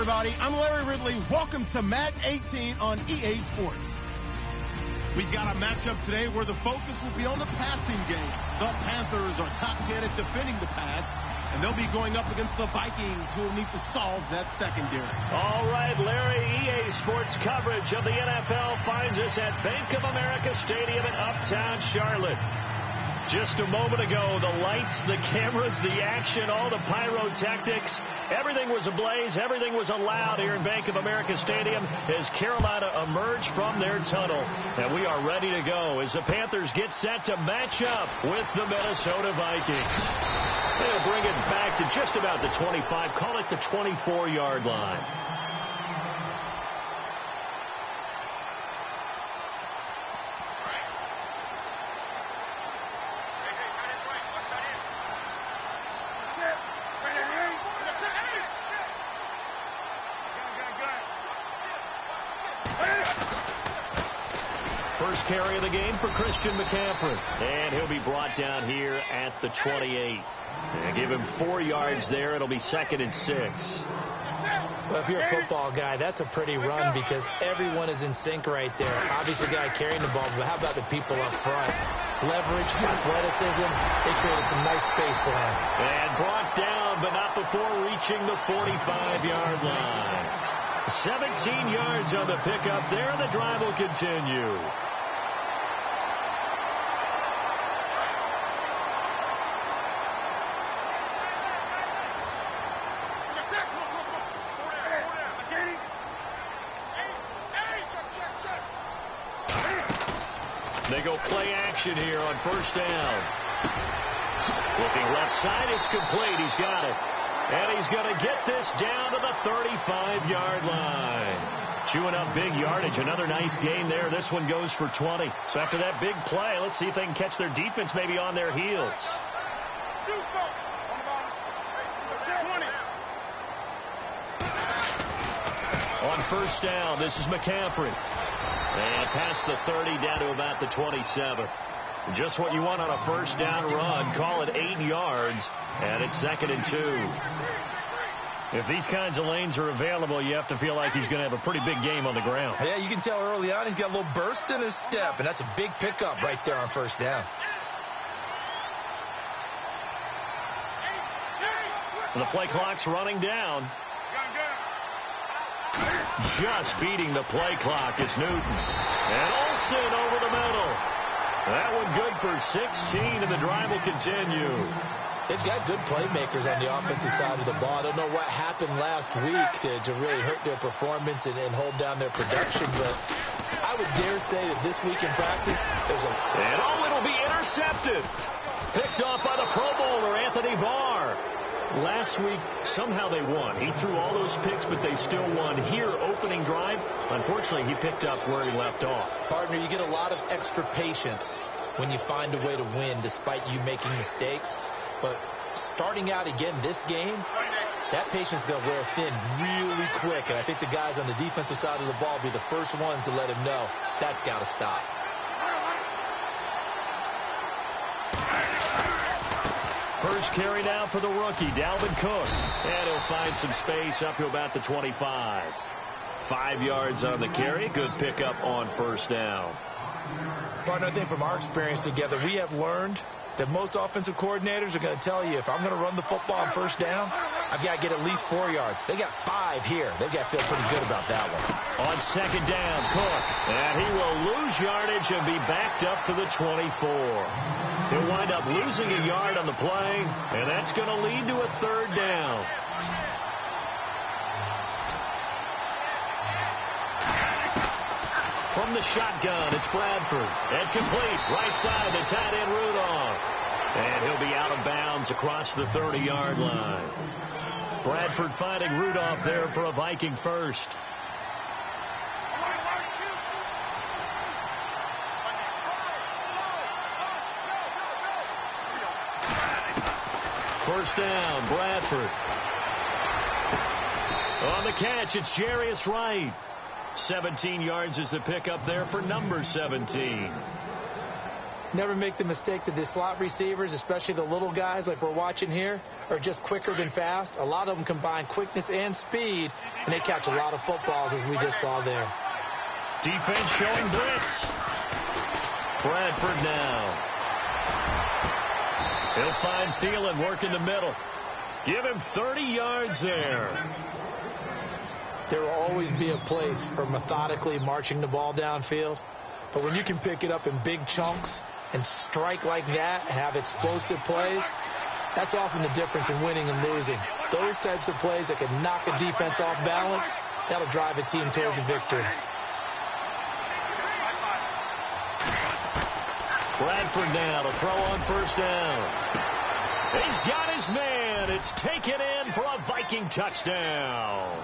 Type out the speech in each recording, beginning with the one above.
everybody. I'm Larry Ridley. Welcome to Madden 18 on EA Sports. We've got a matchup today where the focus will be on the passing game. The Panthers are top 10 at defending the pass, and they'll be going up against the Vikings, who will need to solve that secondary. All right, Larry, EA Sports coverage of the NFL finds us at Bank of America Stadium in Uptown Charlotte. Just a moment ago, the lights, the cameras, the action, all the pyrotechnics, everything was ablaze, everything was allowed here in Bank of America Stadium as Carolina emerged from their tunnel. And we are ready to go as the Panthers get set to match up with the Minnesota Vikings. They'll bring it back to just about the 25, call it the 24-yard line. First carry of the game for Christian McCaffrey. And he'll be brought down here at the 28. And give him 4 yards there. It'll be 2nd and 6. Well, if you're a football guy, that's a pretty run because everyone is in sync right there. Obviously, the guy carrying the ball, but how about the people up front? Leverage, athleticism, they created some nice space for him. And brought down, but not before reaching the 45-yard line. 17 yards on the pickup there, and the drive will continue. They go play action here on first down. Looking left side, it's complete. He's got it. And he's going to get this down to the 35-yard line. Chewing up big yardage. Another nice gain there. This one goes for 20. So after that big play, let's see if they can catch their defense maybe on their heels. On first down, this is McCaffrey. And past the 30 down to about the 27. Just what you want on a first down run. Call it 8 yards. And it's 2nd and 2. If these kinds of lanes are available, you have to feel like he's going to have a pretty big game on the ground. Yeah, you can tell early on he's got a little burst in his step. And that's a big pickup right there on first down. And the play clock's running down. Just beating the play clock is Newton. And Olsen over the middle. That one good for 16, and the drive will continue. They've got good playmakers on the offensive side of the ball. I don't know what happened last week to really hurt their performance and hold down their production, but I would dare say that this week in practice, there's a... And it'll be intercepted. Picked off by the Pro Bowler, Anthony Barr. Last week, somehow they won. He threw all those picks, but they still won. Here, opening drive, unfortunately, he picked up where he left off. Partner, you get a lot of extra patience when you find a way to win despite you making mistakes. But starting out again this game, that patience is going to wear thin really quick. And I think the guys on the defensive side of the ball will be the first ones to let him know that's got to stop. First carry now for the rookie, Dalvin Cook. And he'll find some space up to about the 25. 5 yards on the carry. Good pickup on first down. Partner, I think from our experience together, we have learned that most offensive coordinators are going to tell you, if I'm going to run the football on first down, I've got to get at least 4 yards. They got 5 here. They've got to feel pretty good about that one. On second down, Cook. And he will lose yardage and be backed up to the 24. He'll wind up losing a yard on the play, and that's going to lead to a third down. From the shotgun, it's Bradford. And complete, right side, the tight end Rudolph. And he'll be out of bounds across the 30-yard line. Bradford finding Rudolph there for a Viking first. First down, Bradford. On the catch, it's Jarius Wright. 17 yards is the pickup there for number 17. Never make the mistake that the slot receivers, especially the little guys like we're watching here, are just quicker than fast. A lot of them combine quickness and speed, and they catch a lot of footballs, as we just saw there. Defense showing blitz. Bradford now. He'll find Thielen, work in the middle. Give him 30 yards there. There will always be a place for methodically marching the ball downfield. But when you can pick it up in big chunks and strike like that, have explosive plays, that's often the difference in winning and losing. Those types of plays that can knock a defense off balance, that'll drive a team towards a victory. Bradford now to throw on first down. He's got his man. It's taken in for a Viking touchdown.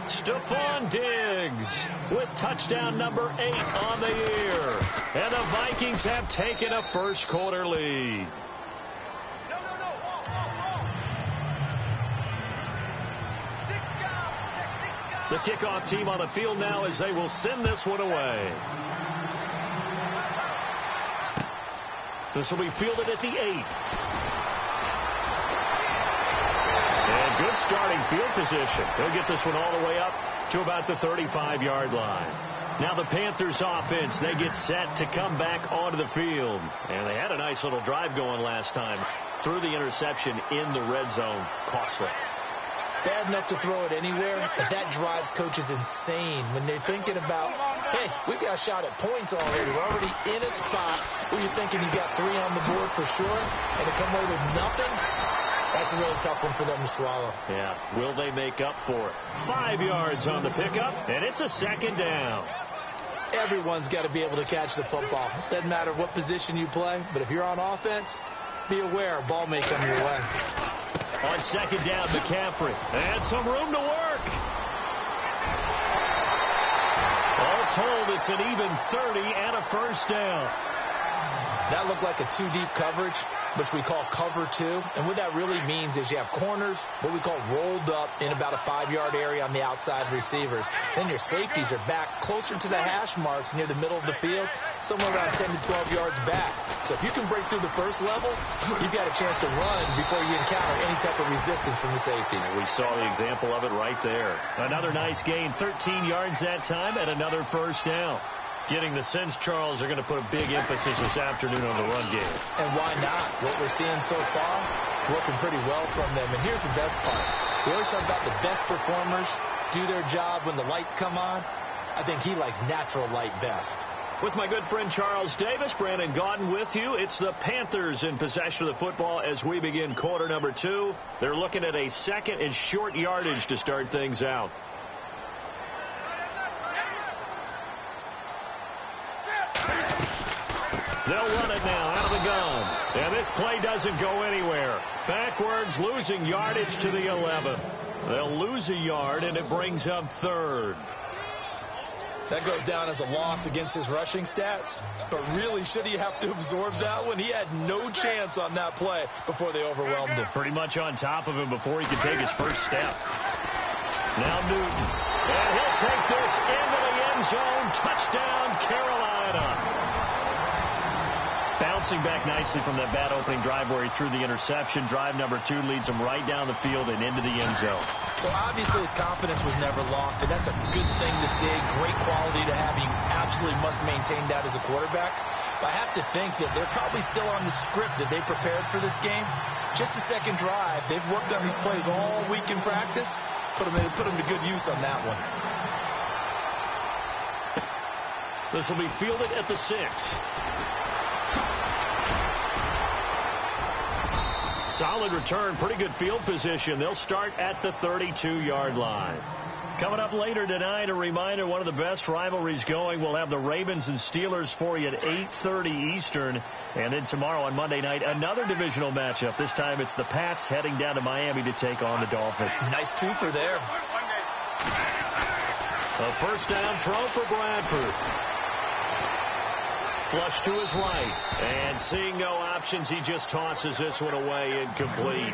Stephon Diggs with touchdown number 8 on the year. And the Vikings have taken a first quarter lead. The kickoff team on the field now as they will send this one away. This will be fielded at the 8. And good starting field position. He'll get this one all the way up to about the 35-yard line. Now the Panthers offense, they get set to come back onto the field. And they had a nice little drive going last time. Threw the interception in the red zone. Costly. Bad enough to throw it anywhere, but that drives coaches insane when they're thinking about, hey, we got a shot at points already. We're already in a spot where you're thinking you got 3 on the board for sure, and to come away with nothing, that's a really tough one for them to swallow. Yeah, will they make up for it? 5 yards on the pickup, and it's a second down. Everyone's got to be able to catch the football. Doesn't matter what position you play, but if you're on offense, be aware a ball may come your way. On second down, McCaffrey. And some room to work. All told, it's an even 30 and a first down. That looked like a 2-deep coverage, which we call cover 2. And what that really means is you have corners, what we call rolled up in about a 5-yard area on the outside receivers. Then your safeties are back closer to the hash marks near the middle of the field, somewhere around 10 to 12 yards back. So if you can break through the first level, you've got a chance to run before you encounter any type of resistance from the safeties. We saw the example of it right there. Another nice gain, 13 yards that time, and another first down. Getting the sense Charles are going to put a big emphasis this afternoon on the run game. And why not? What we're seeing so far, working pretty well from them. And here's the best part. We always talk about the best performers do their job when the lights come on. I think he likes natural light best. With my good friend Charles Davis, Brandon Gaudin with you. It's the Panthers in possession of the football as we begin quarter number 2. They're looking at a second and short yardage to start things out. They'll run it now out of the gun. And this play doesn't go anywhere. Backwards, losing yardage to the 11. They'll lose a yard, and it brings up third. That goes down as a loss against his rushing stats. But really, should he have to absorb that one? He had no chance on that play before they overwhelmed him. Pretty much on top of him before he could take his first step. Now Newton. And he'll take this into the end zone. Touchdown, Carolina. Bouncing back nicely from that bad opening drive where he threw the interception. Drive number 2 leads him right down the field and into the end zone. So obviously his confidence was never lost, and that's a good thing to see. Great quality to have. You absolutely must maintain that as a quarterback. But I have to think that they're probably still on the script that they prepared for this game. Just the second drive. They've worked on these plays all week in practice. Put them to good use on that one. This will be fielded at the 6. Solid return, pretty good field position. They'll start at the 32-yard line. Coming up later tonight, a reminder, one of the best rivalries going. We'll have the Ravens and Steelers for you at 8:30 Eastern. And then tomorrow on Monday night, another divisional matchup. This time it's the Pats heading down to Miami to take on the Dolphins. Nice twofer there. A first down throw for Bradford. Flush to his right. And seeing no options, he just tosses this one away incomplete.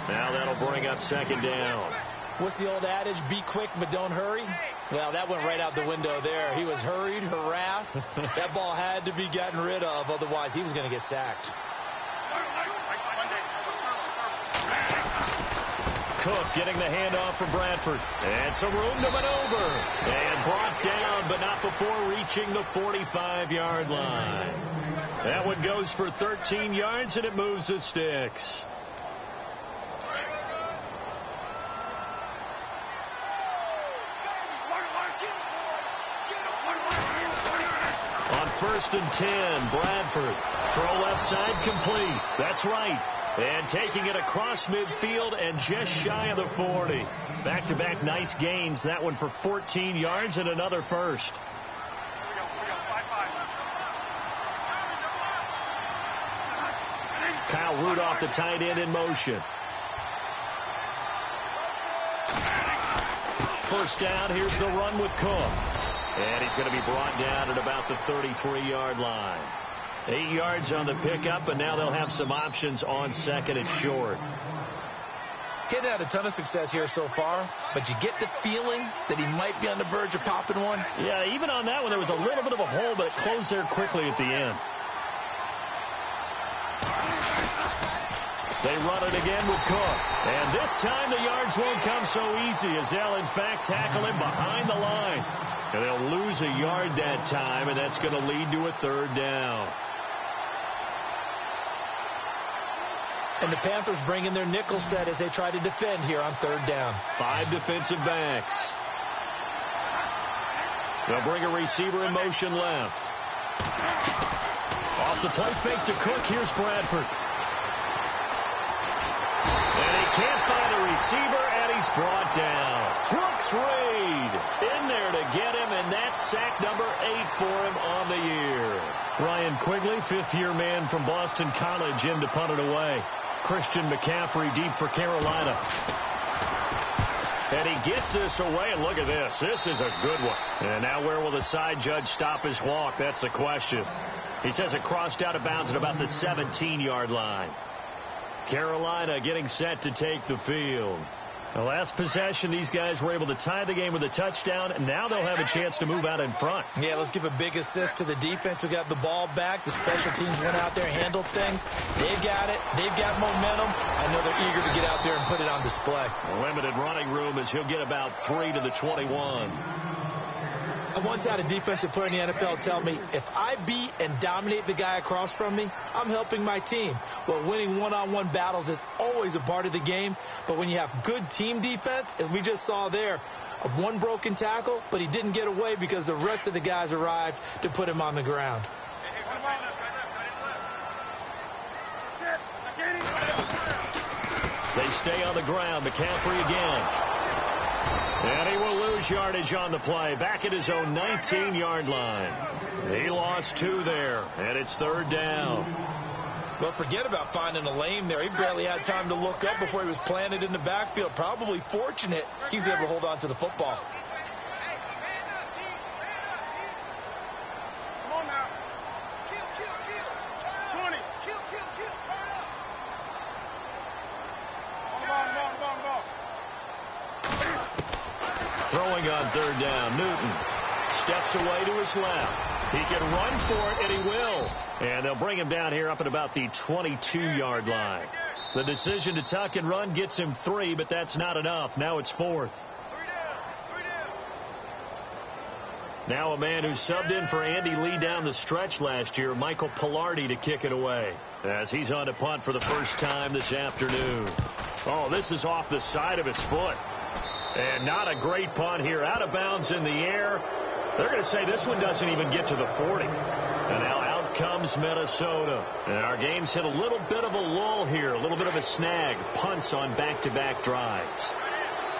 Now that'll bring up second down. What's the old adage? Be quick, but don't hurry. Well, that went right out the window there. He was hurried, harassed. That ball had to be gotten rid of, otherwise he was going to get sacked. Cook getting the handoff from Bradford. And some room to maneuver. And brought down, but not before reaching the 45-yard line. That one goes for 13 yards, and it moves the sticks. On 1st and 10, Bradford. Throw left side complete. That's right. And taking it across midfield and just shy of the 40. Back-to-back nice gains. That one for 14 yards and another first. Kyle Rudolph, the tight end, in motion. First down. Here's the run with Cook. And he's going to be brought down at about the 33-yard line. 8 yards on the pickup, and now they'll have some options on second and short. Getting had a ton of success here so far, but you get the feeling that he might be on the verge of popping one. Yeah, even on that one, there was a little bit of a hole, but it closed there quickly at the end. They run it again with Cook. And this time the yards won't come so easy as they'll, in fact, tackle him behind the line. And they'll lose a yard that time, and that's going to lead to a third down. And the Panthers bring in their nickel set as they try to defend here on third down. 5 defensive backs. They'll bring a receiver in motion left. Off the play fake to Cook. Here's Bradford. And he can't find a receiver, and he's brought down. Brooks Reed in there to get him, and that's sack number 8 for him on the year. Ryan Quigley, fifth-year man from Boston College, in to punt it away. Christian McCaffrey deep for Carolina. And he gets this away, and look at this. This is a good one. And now where will the side judge stop his walk? That's the question. He says it crossed out of bounds at about the 17-yard line. Carolina getting set to take the field. The last possession, these guys were able to tie the game with a touchdown, and now they'll have a chance to move out in front. Yeah, let's give a big assist to the defense who got the ball back. The special teams went out there, handled things. They've got it. They've got momentum. I know they're eager to get out there and put it on display. Limited running room as he'll get about 3 to the 21. I once had a defensive player in the NFL tell me, if I beat and dominate the guy across from me, I'm helping my team. Well, winning one-on-one battles is always a part of the game, but when you have good team defense, as we just saw there, one broken tackle, but he didn't get away because the rest of the guys arrived to put him on the ground. They stay on the ground. McCaffrey again. And he will lose yardage on the play. Back at his own 19-yard line. He lost 2 there, and it's third down. Well, forget about finding a lane there. He barely had time to look up before he was planted in the backfield. Probably fortunate he was able to hold on to the football. Come on now. Kill. 20. Kill. Turn up. Ball. Throwing on third down, Newton steps away to his left. He can run for it, and he will. And they'll bring him down here up at about the 22-yard line. The decision to tuck and run gets him 3, but that's not enough. Now it's 4th. 3 down. Now a man who subbed in for Andy Lee down the stretch last year, Michael Pilardi, to kick it away, as he's on to punt for the first time this afternoon. Oh, this is off the side of his foot. And not a great punt here. Out of bounds in the air. They're going to say this one doesn't even get to the 40. And now out comes Minnesota. And our game's hit a little bit of a lull here. A little bit of a snag. Punts on back-to-back drives.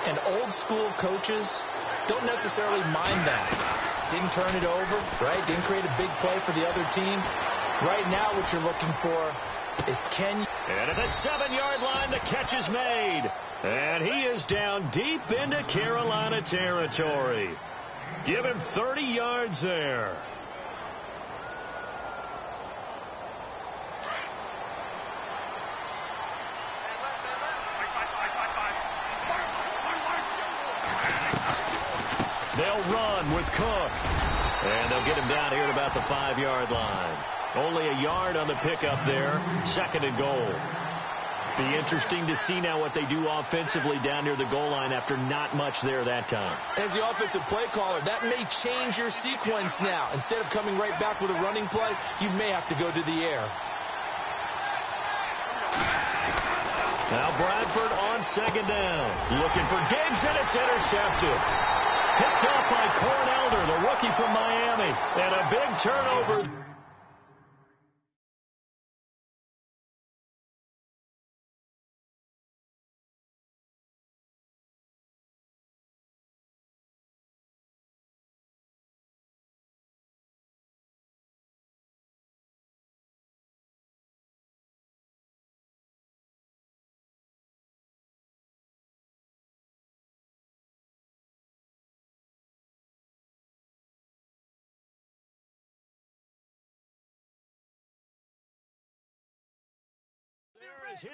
And old school coaches don't necessarily mind that. Didn't turn it over, right? Didn't create a big play for the other team. Right now what you're looking for is can you... And at the 7-yard line, the catch is made. And he is down deep into Carolina territory. Give him 30 yards there. they'll run with Cook. And they'll get him down here at about the 5-yard line. Only a yard on the pickup there. 2nd and goal. Be interesting to see now what they do offensively down near the goal line after not much there that time. As the offensive play caller, that may change your sequence now. Instead of coming right back with a running play, you may have to go to the air. Now Bradford on 2nd down. Looking for Diggs, and it's intercepted. Picked off by Cornelder, the rookie from Miami. And a big turnover.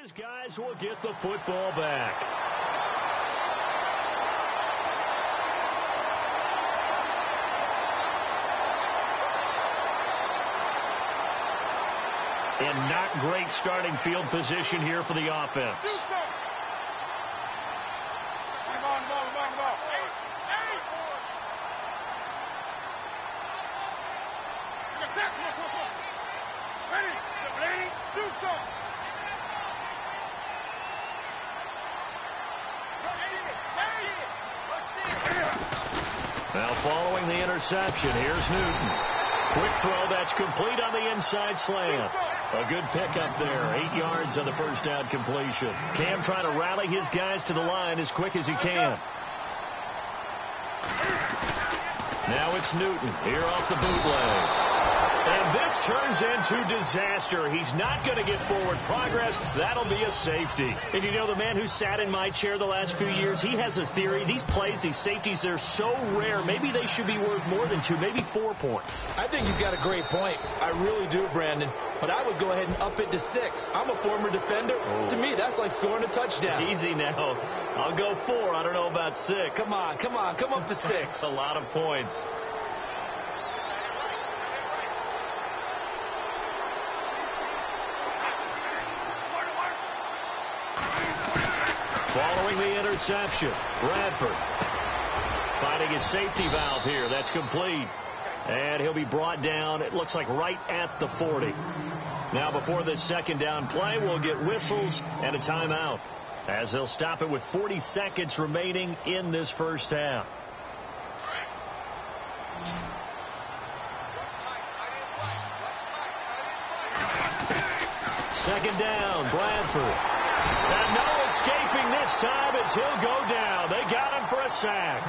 His guys will get the football back. And not great starting field position here for the offense. Now following the interception, here's Newton. Quick throw, that's complete on the inside slant. A good pickup there, 8 yards on the first down completion. Cam trying to rally his guys to the line as quick as he can. Now it's Newton here off the bootleg. And this turns into disaster. He's not going to get forward progress. That'll be a safety. And you know, the man who sat in my chair the last few years, he has a theory. These plays, these safeties, they're so rare. Maybe they should be worth more than 2, maybe 4 points. I think you've got a great point. I really do, Brandon. But I would go ahead and up it to 6. I'm a former defender. Oh. To me, that's like scoring a touchdown. Easy now. I'll go 4. I don't know about 6. Come on. Come up to 6. That's a lot of points. Following the interception, Bradford finding his safety valve here. That's complete. And he'll be brought down, it looks like right at the 40. Now before this 2nd down play, we'll get whistles and a timeout, as they'll stop it with 40 seconds remaining in this first half. Second down, Bradford. And no escaping this time as he'll go down. They got him for a sack.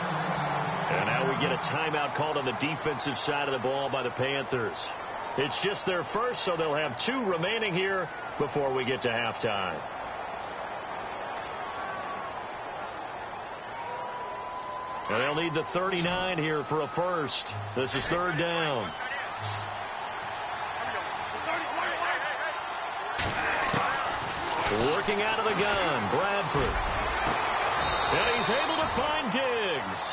And now we get a timeout called on the defensive side of the ball by the Panthers. It's just their first, so they'll have 2 remaining here before we get to halftime. And they'll need the 39 here for a first. This is 3rd down. Working out of the gun, Bradford. And he's able to find Diggs.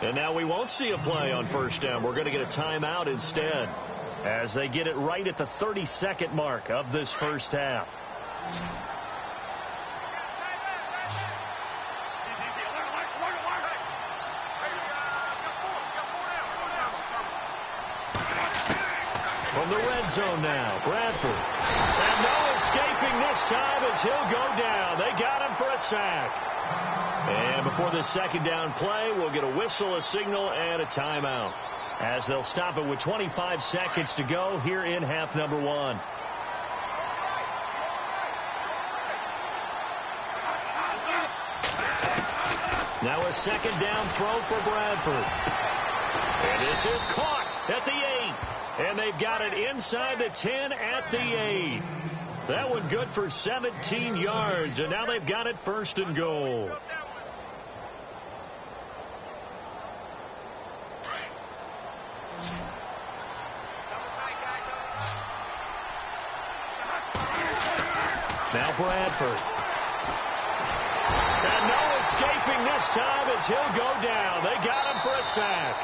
And now we won't see a play on 1st down. We're going to get a timeout instead, as they get it right at the 32nd mark of this first half. From the red zone now, Bradford. And no escaping this time as he'll go down. They got him for a sack. And before this 2nd down play, we'll get a whistle, a signal, and a timeout, as they'll stop it with 25 seconds to go here in half number 1. Now a 2nd down throw for Bradford. And this is caught at the 8. And they've got it inside the 10 at the 8. That one good for 17 yards. And now they've got it 1st and goal. Now Bradford. And no escaping this time as he'll go down. They got him for a sack.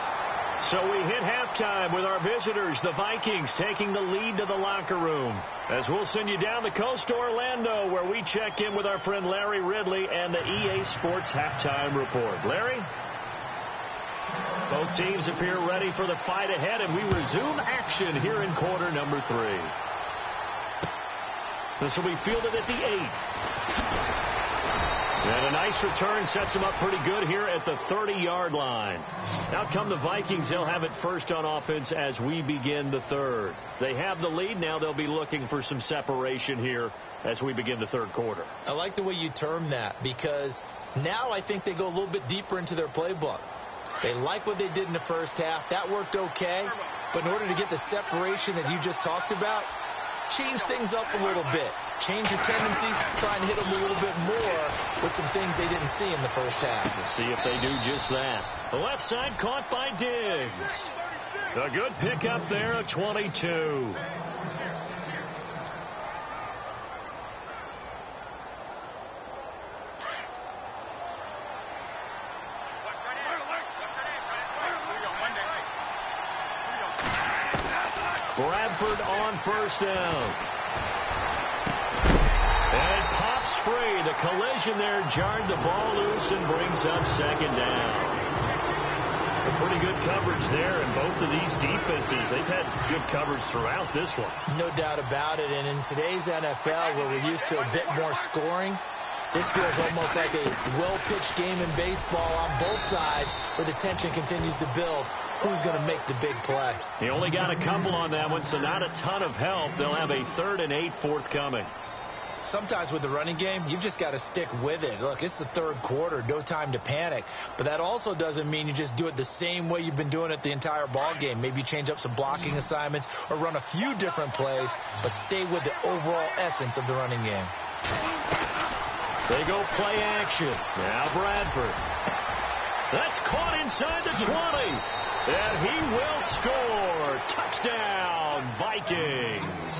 So we hit halftime with our visitors, the Vikings, taking the lead to the locker room. As we'll send you down the coast to Orlando, where we check in with our friend Larry Ridley and the EA Sports Halftime Report. Larry? Both teams appear ready for the fight ahead, and we resume action here in quarter number 3. This will be fielded at the 8. And a nice return sets him up pretty good here at the 30-yard line. Out come the Vikings. They'll have it first on offense as we begin the third. They have the lead. Now they'll be looking for some separation here as we begin the third quarter. I like the way you term that, because now I think they go a little bit deeper into their playbook. They like what they did in the first half. That worked okay. But in order to get the separation that you just talked about, change things up a little bit. Change your tendencies, try and hit them a little bit more with some things they didn't see in the first half. Let's see if they do just that. The left side caught by Diggs. A good pickup there, a 22. Bradford on first down. And it pops free. The collision there jarred the ball loose and brings up second down. A pretty good coverage there, and both of these defenses, they've had good coverage throughout this one. No doubt about it. And in today's NFL, where we're used to a bit more scoring, this feels almost like a well-pitched game in baseball on both sides, where the tension continues to build. Who's going to make the big play? He only got a couple on that one, so not a ton of help. They'll have a 3rd and 8 forthcoming. Sometimes with the running game, you've just got to stick with it. Look, it's the third quarter, no time to panic. But that also doesn't mean you just do it the same way you've been doing it the entire ball game. Maybe change up some blocking assignments or run a few different plays, but stay with the overall essence of the running game. They go play action. Now Bradford. That's caught inside the 20. And he will score. Touchdown, Vikings.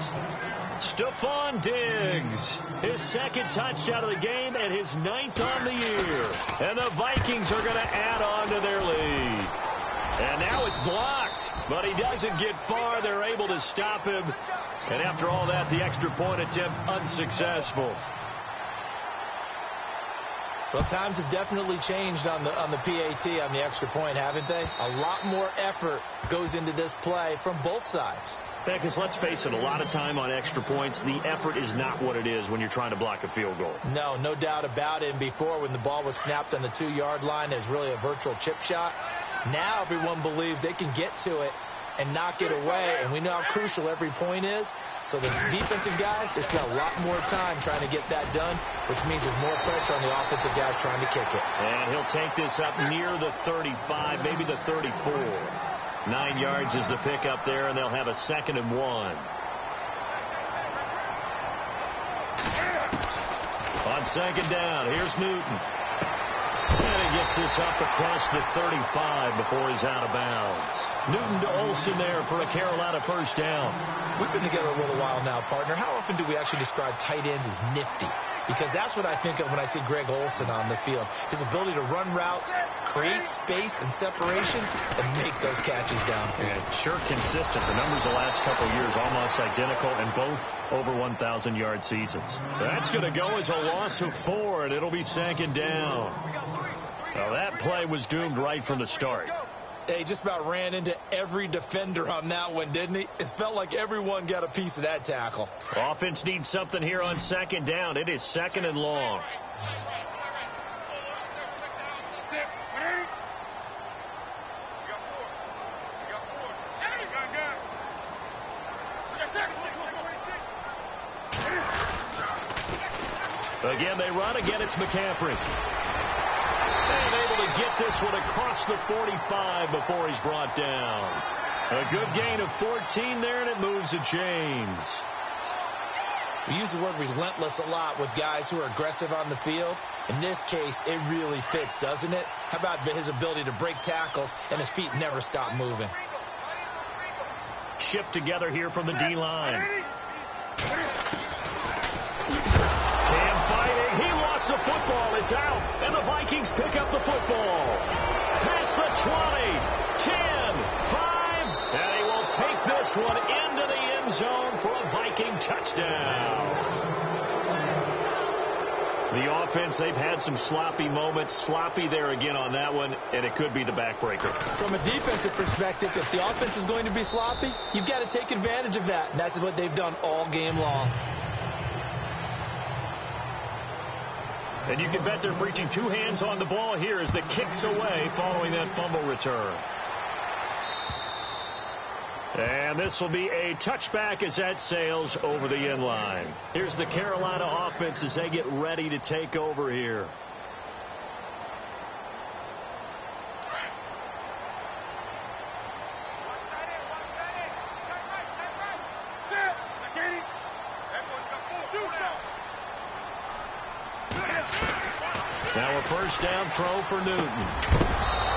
Stephon Diggs, his 2nd touchdown of the game and his 9th on the year. And the Vikings are going to add on to their lead. And now it's blocked, but he doesn't get far. They're able to stop him. And after all that, the extra point attempt unsuccessful. Well, times have definitely changed on the PAT, on the extra point, haven't they? A lot more effort goes into this play from both sides. Yeah, because let's face it, a lot of time on extra points, the effort is not what it is when you're trying to block a field goal. No doubt about it. And before, when the ball was snapped on the 2-yard line, it was really a virtual chip shot. Now everyone believes they can get to it and knock it away, and we know how crucial every point is. So the defensive guys just got a lot more time trying to get that done, which means there's more pressure on the offensive guys trying to kick it. And he'll take this up near the 35, maybe the 34. 9 yards is the pickup there, and they'll have a 2nd and 1. On second down, here's Newton. And he gets this up across the 35 before he's out of bounds. Newton to Olsen there for a Carolina first down. We've been together a little while now, partner. How often do we actually describe tight ends as nifty? Because that's what I think of when I see Greg Olsen on the field. His ability to run routes, create space and separation, and make those catches downfield. And sure consistent. The numbers the last couple years almost identical, and both over 1,000-yard seasons. That's going to go as a loss of 4, and it'll be 2nd down. Now that play was doomed right from the start. He just about ran into every defender on that one, didn't he? It felt like everyone got a piece of that tackle. Offense needs something here on 2nd down. It is 2nd and long. Again, they run. Again, it's McCaffrey. And able to get this one across the 45 before he's brought down. A good gain of 14 there, and it moves the chains. We use the word relentless a lot with guys who are aggressive on the field. In this case, it really fits, doesn't it? How about his ability to break tackles, and his feet never stop moving? Shift together here from the D-line. Cam fighting. He lost the football. It's out, and the Vikings pick up the football. Past the 20, 10, 5, and he will take this one into the end zone for a Viking touchdown. The offense, they've had some sloppy moments. Sloppy there again on that one, and it could be the backbreaker. From a defensive perspective, if the offense is going to be sloppy, you've got to take advantage of that, and that's what they've done all game long. And you can bet they're preaching two hands on the ball here as the kick's away following that fumble return. And this will be a touchback as that sails over the end line. Here's the Carolina offense as they get ready to take over here. Now a first down throw for Newton.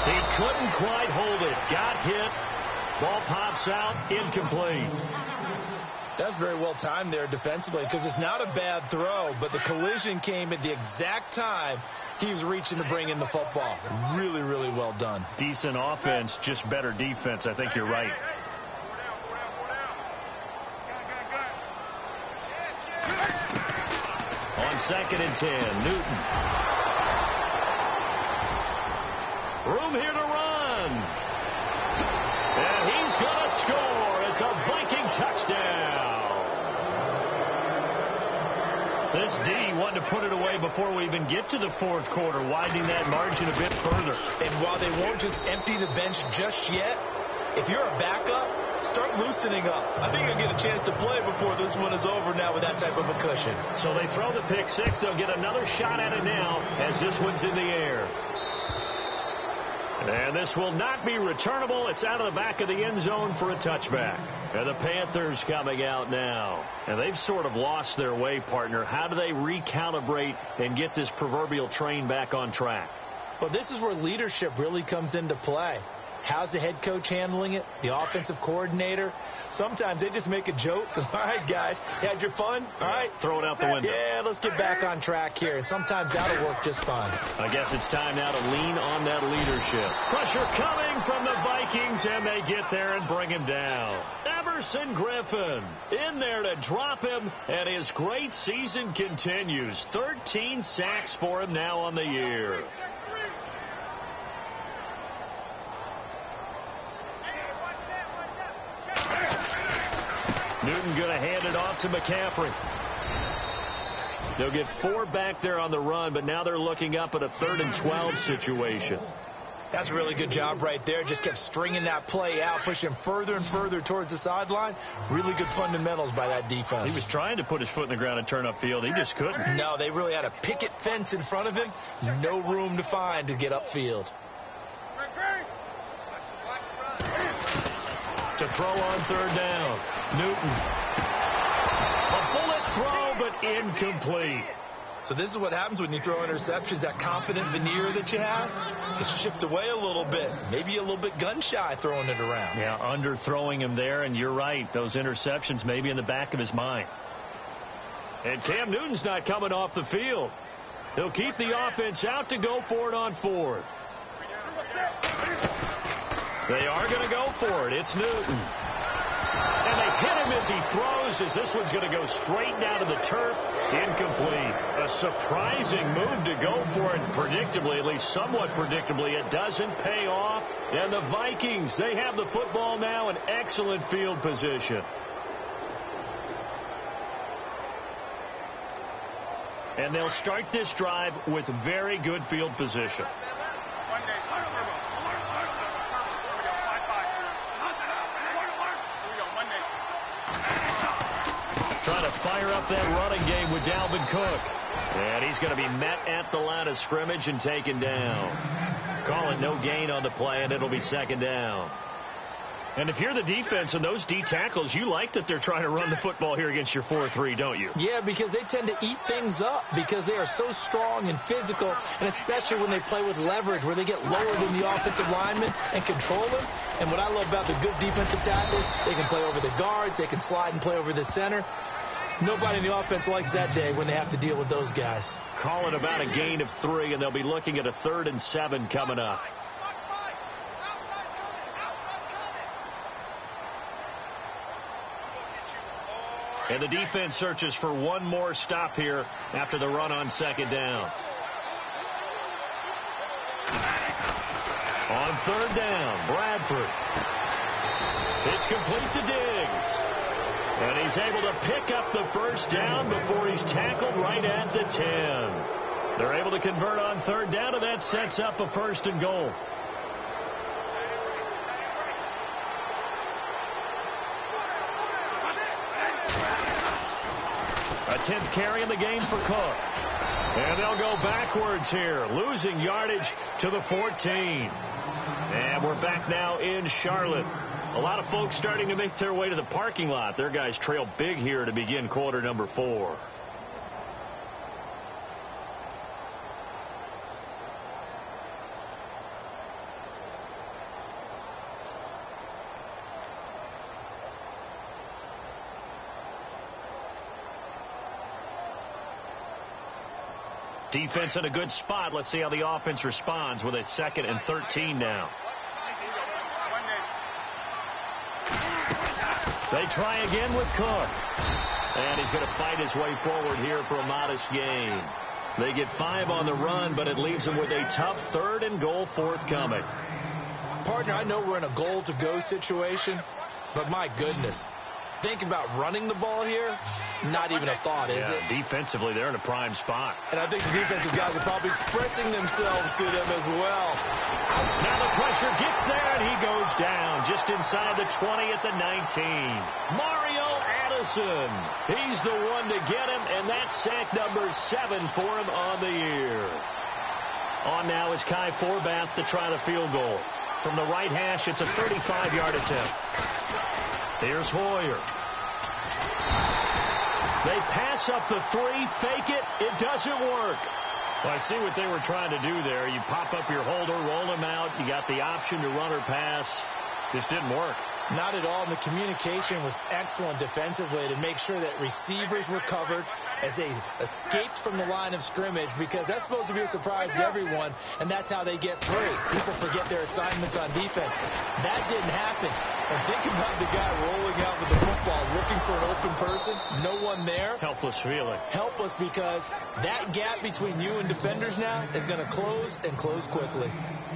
He couldn't quite hold it. Got hit. Ball pops out, incomplete. That's very well timed there defensively because it's not a bad throw, but the collision came at the exact time he was reaching to bring in the football. Really, really well done. Decent offense, just better defense. I think you're right. On 2nd and 10, Newton. Room here to run. And he's going to score. It's a Viking touchdown. This D wanted to put it away before we even get to the fourth quarter, widening that margin a bit further. And while they won't just empty the bench just yet, if you're a backup, start loosening up. I think you'll get a chance to play before this one is over now with that type of a cushion. So they throw the pick six. They'll get another shot at it now as this one's in the air. And this will not be returnable. It's out of the back of the end zone for a touchback. And the Panthers coming out now. And they've sort of lost their way, partner. How do they recalibrate and get this proverbial train back on track? Well, this is where leadership really comes into play. How's the head coach handling it? The offensive coordinator? Sometimes they just make a joke. All right, guys, you had your fun? All right. Throw it out the window. Yeah, let's get back on track here. And sometimes that'll work just fine. I guess it's time now to lean on that leadership. Pressure coming from the Vikings, and they get there and bring him down. Everson Griffin in there to drop him, and his great season continues. 13 sacks for him now on the year. Newton going to hand it off to McCaffrey. They'll get 4 back there on the run, but now they're looking up at a 3rd and 12 situation. That's a really good job right there. Just kept stringing that play out, pushing further and further towards the sideline. Really good fundamentals by that defense. He was trying to put his foot in the ground and turn upfield. He just couldn't. No, they really had a picket fence in front of him. No room to find to get upfield. To throw on 3rd down. Newton. A bullet throw, but incomplete. So this is what happens when you throw interceptions. That confident veneer that you have is chipped away a little bit. Maybe a little bit gun-shy throwing it around. Yeah, underthrowing him there, and you're right. Those interceptions may be in the back of his mind. And Cam Newton's not coming off the field. He'll keep the offense out to go for it on 4th. They are going to go for it. It's Newton. And they hit him as he throws, as this one's going to go straight down to the turf. Incomplete. A surprising move to go for it predictably, at least somewhat predictably. It doesn't pay off. And the Vikings, they have the football now in excellent field position. And they'll start this drive with very good field position. Trying to fire up that running game with Dalvin Cook. And he's going to be met at the line of scrimmage and taken down. Call it no gain on the play, and it'll be 2nd down. And if you're the defense and those D tackles, you like that they're trying to run the football here against your 4-3, don't you? Yeah, because they tend to eat things up because they are so strong and physical, and especially when they play with leverage where they get lower than the offensive linemen and control them. And what I love about the good defensive tackles, they can play over the guards, they can slide and play over the center. Nobody in the offense likes that day when they have to deal with those guys. Call it about a gain of 3, and they'll be looking at a 3rd and 7 coming up. And the defense searches for one more stop here after the run on 2nd down. On 3rd down, Bradford. It's complete to Diggs. And he's able to pick up the 1st down before he's tackled right at the 10. They're able to convert on 3rd down, and that sets up a 1st and goal. A 10th carry in the game for Cook. And they'll go backwards here, losing yardage to the 14. And we're back now in Charlotte. A lot of folks starting to make their way to the parking lot. Their guys trail big here to begin quarter number 4. Defense in a good spot. Let's see how the offense responds with a 2nd and 13 now. They try again with Cook. And he's going to fight his way forward here for a modest gain. They get 5 on the run, but it leaves them with a tough 3rd and goal forthcoming. Partner, I know we're in a goal-to-go situation, but my goodness. Think about running the ball here. Not even a thought, is it? Defensively, they're in a prime spot. And I think the defensive guys are probably expressing themselves to them as well. Now the pressure gets there, and he goes down just inside the 20 at the 19. Mario Addison. He's the one to get him, and that's sack number 7 for him on the year. On now is Kai Forbath to try the field goal. From the right hash, it's a 35-yard attempt. Here's Hoyer. They pass up the 3, fake it. It doesn't work. Well, I see what they were trying to do there. You pop up your holder, roll him out. You got the option to run or pass. Just didn't work. Not at all. And the communication was excellent defensively to make sure that receivers were covered as they escaped from the line of scrimmage, because that's supposed to be a surprise to everyone, and that's how they get free. People forget their assignments on defense. That didn't happen. And think about the guy rolling out with the football, looking for an open person, no one there. Helpless feeling. Helpless, because that gap between you and defenders now is going to close, and close quickly.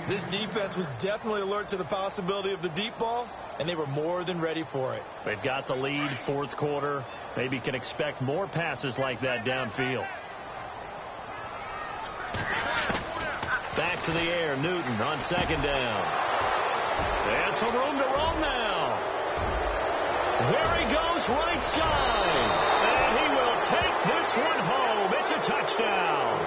This defense was definitely alert to the possibility of the deep ball, and they were more than ready for it. They've got the lead, 4th quarter. Maybe can expect more passes like that downfield. Back to the air, Newton on 2nd down. And some room to roam now. There he goes, right side. And he will take this one home. It's a touchdown.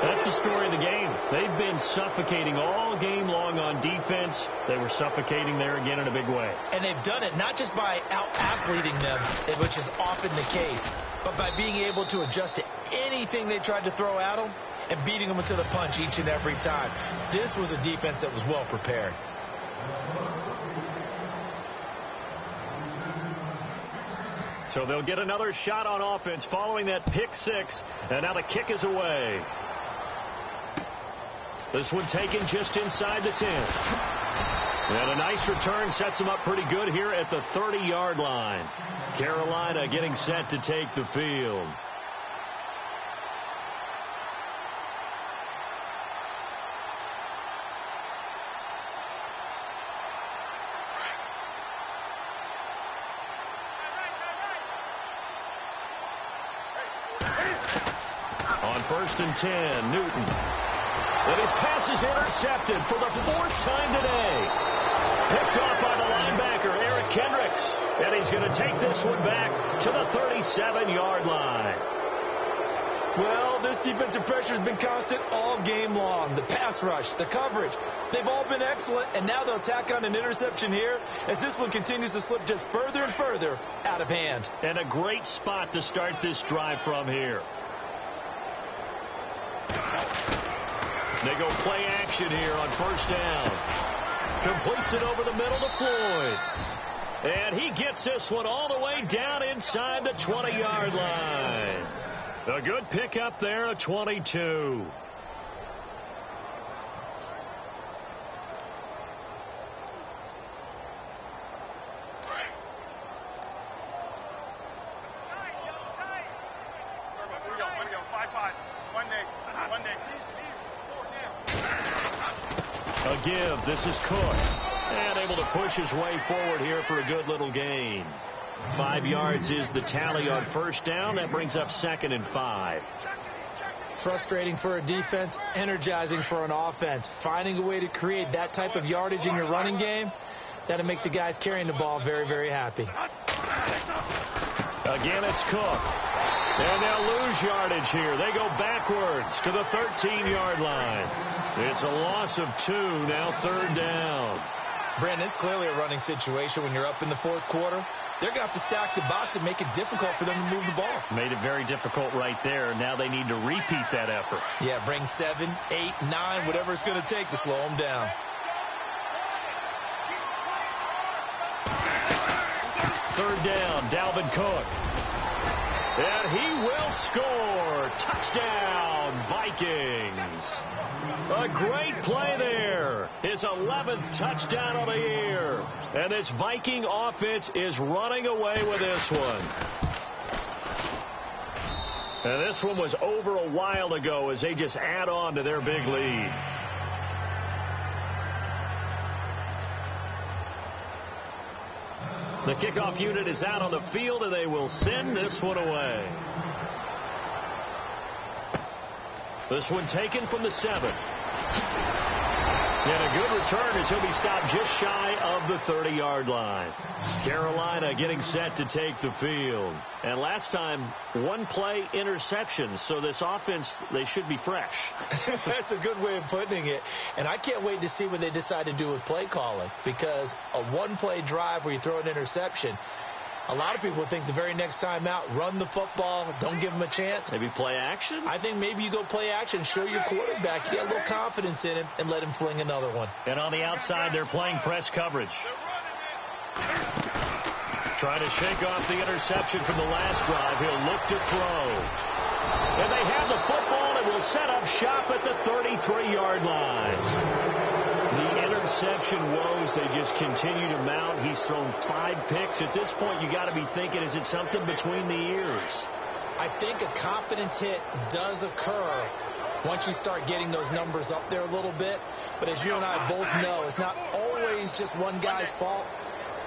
That's the story of the game. They've been suffocating all game long on defense. They were suffocating there again in a big way. And they've done it not just by out-athleting them, which is often the case, but by being able to adjust to anything they tried to throw at them and beating them to the punch each and every time. This was a defense that was well prepared. So they'll get another shot on offense following that pick 6, and now the kick is away. This one taken just inside the 10. And a nice return sets them up pretty good here at the 30-yard line. Carolina getting set to take the field. On 1st and 10, Newton. And his pass is intercepted for the 4th time today. Picked off by the linebacker, Eric Kendricks. And he's going to take this one back to the 37-yard line. Well, this defensive pressure has been constant all game long. The pass rush, the coverage, they've all been excellent. And now they'll tack on an interception here as this one continues to slip just further and further out of hand. And a great spot to start this drive from here. They go play action here on 1st down. Completes it over the middle to Floyd. And he gets this one all the way down inside the 20-yard line. A good pickup there, a 22. A give. This is Cook. And able to push his way forward here for a good little gain. 5 yards is the tally on first down. That brings up 2nd and 5. Frustrating for a defense, energizing for an offense. Finding a way to create that type of yardage in your running game, that'll make the guys carrying the ball very, very happy. Again, it's Cook. And they'll lose yardage here. They go backwards to the 13-yard line. It's a loss of 2, now 3rd down. Brandon, it's clearly a running situation when you're up in the 4th quarter. They're going to have to stack the box and make it difficult for them to move the ball. Made it very difficult right there. Now they need to repeat that effort. Yeah, bring 7, 8, 9, whatever it's going to take to slow them down. Third down, Dalvin Cook. And he will score. Touchdown, Vikings. A great play there. His 11th touchdown of the year. And this Viking offense is running away with this one. And this one was over a while ago as they just add on to their big lead. The kickoff unit is out on the field, and they will send this one away. This one taken from the 7. And a good return as he'll be stopped just shy of the 30-yard line. Carolina getting set to take the field. And last time, 1-play interception. So this offense, they should be fresh. That's a good way of putting it. And I can't wait to see what they decide to do with play calling. Because a 1-play drive where you throw an interception, a lot of people think the very next time out, run the football, don't give them a chance. Maybe play action? I think maybe you go play action, show your quarterback, get a little confidence in him, and let him fling another one. And on the outside, they're playing press coverage. Trying to shake off the interception from the last drive. He'll look to throw. And they have the football and will set up shop at the 33-yard line. The interception woes, they just continue to mount. He's thrown 5 picks. At this point, you got to be thinking, is it something between the ears? I think a confidence hit does occur once you start getting those numbers up there a little bit. But as you and I both know, it's not always just one guy's fault.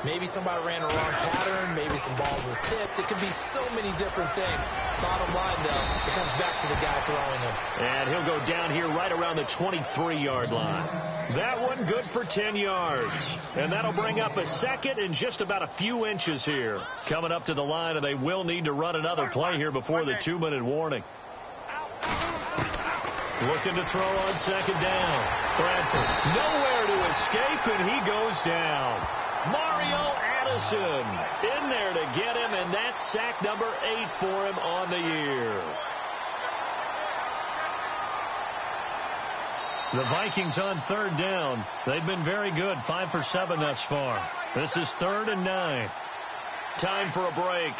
Maybe somebody ran a wrong pattern. Maybe some balls were tipped. It could be so many different things. Bottom line, though, it comes back to the guy throwing them. And he'll go down here right around the 23-yard line. That one good for 10 yards. And that'll bring up a 2nd and just about a few inches here. Coming up to the line, and they will need to run another play here before the 2-minute warning. Looking to throw on 2nd down. Bradford nowhere to escape, and he goes down. Mario Addison in there to get him, and that's sack number 8 for him on the year. The Vikings on 3rd down. They've been very good, 5 for 7 thus far. This is 3rd and 9. Time for a break.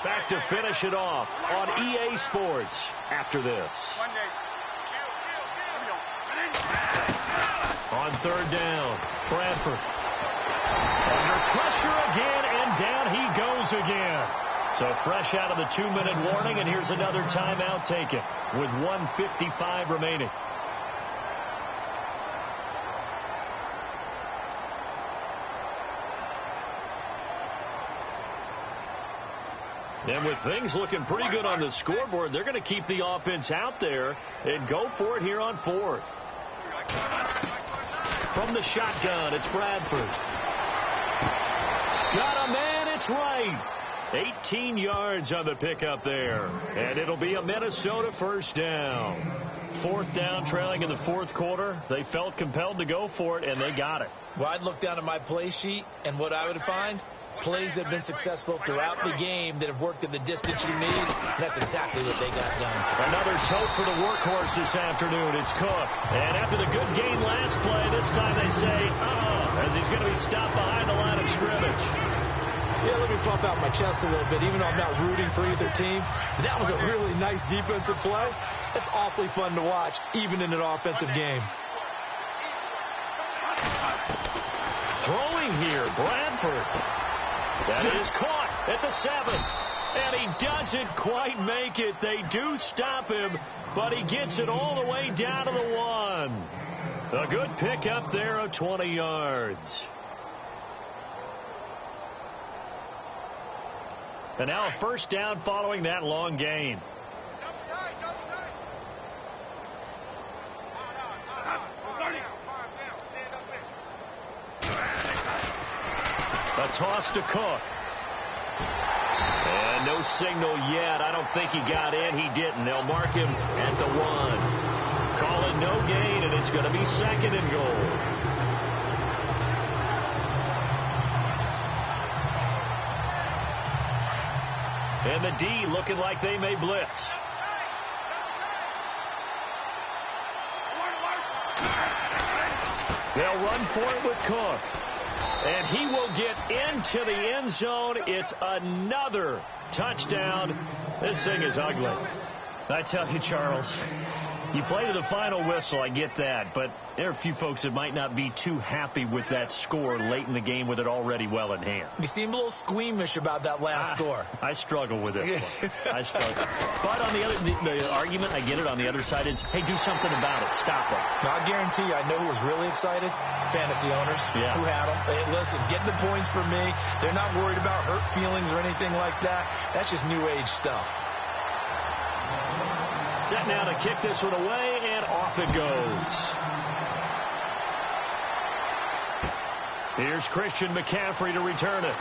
Back to finish it off on EA Sports after this. On 3rd down, Bradford. Under pressure again, and down he goes again. So fresh out of the 2-minute warning, and here's another timeout taken with 1:55 remaining. And with things looking pretty good on the scoreboard, they're going to keep the offense out there and go for it here on 4th. From the shotgun, it's Bradford. Got a man, it's right. 18 yards on the pickup there. And it'll be a Minnesota 1st down. 4th down, trailing in the 4th quarter. They felt compelled to go for it, and they got it. Well, I'd look down at my play sheet, and what I would find, plays that have been successful throughout the game that have worked at the distance you need. That's exactly what they got done. Another tote for the workhorse this afternoon. It's Cook. And after the good game last play, this time they say, as he's going to be stopped behind the line of scrimmage. Yeah, let me puff out my chest a little bit, even though I'm not rooting for either team. That was a really nice defensive play. It's awfully fun to watch, even in an offensive game. Throwing here, Bradford. That is caught at the 7. And he doesn't quite make it. They do stop him, but he gets it all the way down to the 1. A good pick up there of 20 yards. And now a first down following that long gain. A toss to Cook. And no signal yet. I don't think he got in. He didn't. They'll mark him at the 1. Call it no gain, and it's going to be 2nd and goal. And the D looking like they may blitz. They'll run for it with Cook. And he will get into the end zone. It's another touchdown. This thing is ugly. I tell you, Charles, you play to the final whistle, I get that. But there are a few folks that might not be too happy with that score late in the game with it already well in hand. You seem a little squeamish about that last score. I struggle with this one. I struggle. But on the argument, I get it, on the other side is, hey, do something about it. Stop it. Now, I guarantee you, I know who was really excited. Fantasy owners who had them. Hey, listen, getting the points for me. They're not worried about hurt feelings or anything like that. That's just new age stuff. Set now to kick this one away, and off it goes. Here's Christian McCaffrey to return it.